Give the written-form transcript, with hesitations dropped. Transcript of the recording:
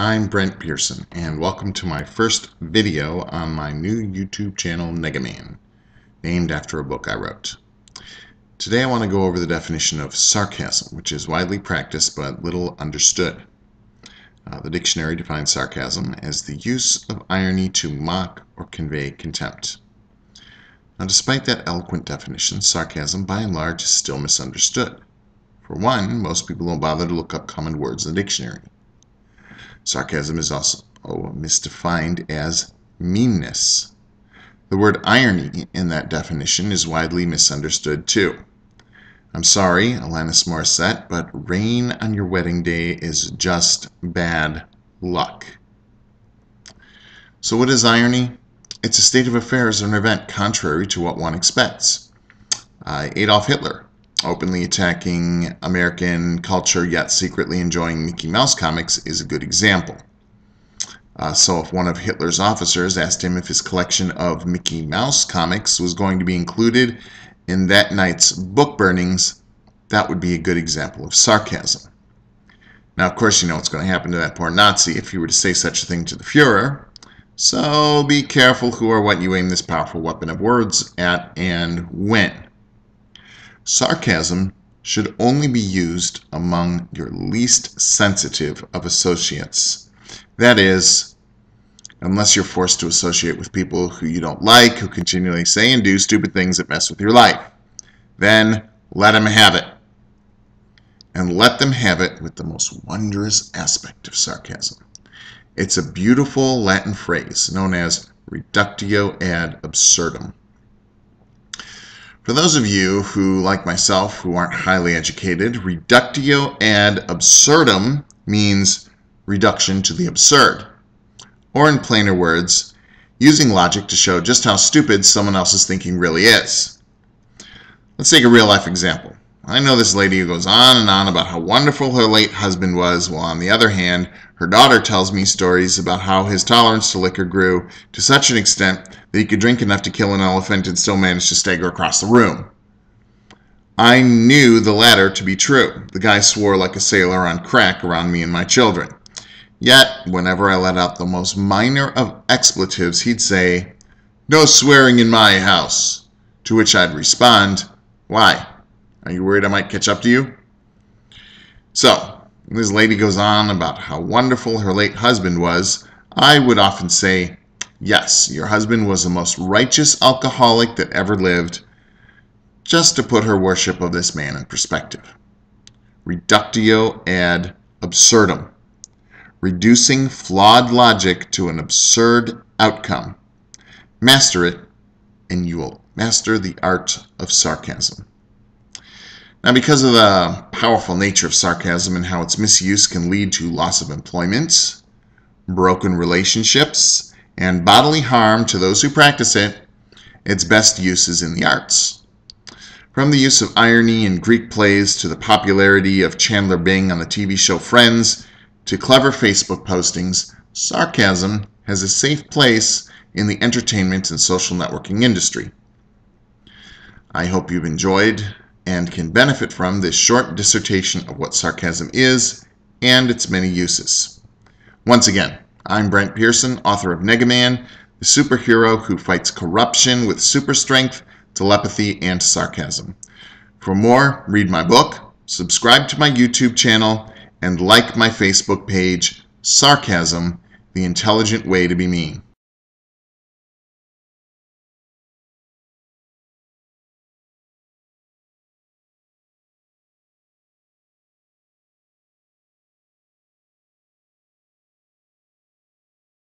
I'm Brent Pearson, and welcome to my first video on my new YouTube channel, Negaman, named after a book I wrote. Today I want to go over the definition of sarcasm, which is widely practiced but little understood. The dictionary defines sarcasm as the use of irony to mock or convey contempt. Now, despite that eloquent definition, sarcasm by and large is still misunderstood. For one, most people don't bother to look up common words in the dictionary. Sarcasm is also misdefined as meanness. The word irony in that definition is widely misunderstood too. I'm sorry, Alanis Morissette, but rain on your wedding day is just bad luck. So what is irony? It's a state of affairs or an event contrary to what one expects. Adolf Hitler, openly attacking American culture yet secretly enjoying Mickey Mouse comics, is a good example. So if one of Hitler's officers asked him if his collection of Mickey Mouse comics was going to be included in that night's book burnings, that would be a good example of sarcasm. Now, of course, you know what's going to happen to that poor Nazi if you were to say such a thing to the Fuhrer. So be careful who or what you aim this powerful weapon of words at and when. Sarcasm should only be used among your least sensitive of associates. That is, unless you're forced to associate with people who you don't like, who continually say and do stupid things that mess with your life. Then let them have it. And let them have it with the most wondrous aspect of sarcasm. It's a beautiful Latin phrase known as reductio ad absurdum. For those of you who, like myself, who aren't highly educated, reductio ad absurdum means reduction to the absurd. Or in plainer words, using logic to show just how stupid someone else's thinking really is. Let's take a real-life example. I know this lady who goes on and on about how wonderful her late husband was, while on the other hand, her daughter tells me stories about how his tolerance to liquor grew to such an extent that he could drink enough to kill an elephant and still manage to stagger across the room. I knew the latter to be true. The guy swore like a sailor on crack around me and my children. Yet, whenever I let out the most minor of expletives, he'd say, "No swearing in my house." To which I'd respond, "Why? Are you worried I might catch up to you?" So, when this lady goes on about how wonderful her late husband was, I would often say, "Yes, your husband was the most righteous alcoholic that ever lived," just to put her worship of this man in perspective. Reductio ad absurdum. Reducing flawed logic to an absurd outcome. Master it, and you will master the art of sarcasm. Now, because of the powerful nature of sarcasm and how its misuse can lead to loss of employment, broken relationships, and bodily harm to those who practice it, its best use is in the arts. From the use of irony in Greek plays to the popularity of Chandler Bing on the TV show Friends to clever Facebook postings, sarcasm has a safe place in the entertainment and social networking industry. I hope you've enjoyed and can benefit from this short dissertation of what sarcasm is and its many uses. Once again, I'm Brent Pearson, author of Negaman, the superhero who fights corruption with super strength, telepathy, and sarcasm. For more, read my book, subscribe to my YouTube channel, and like my Facebook page, Sarcasm, the Intelligent Way to be Mean.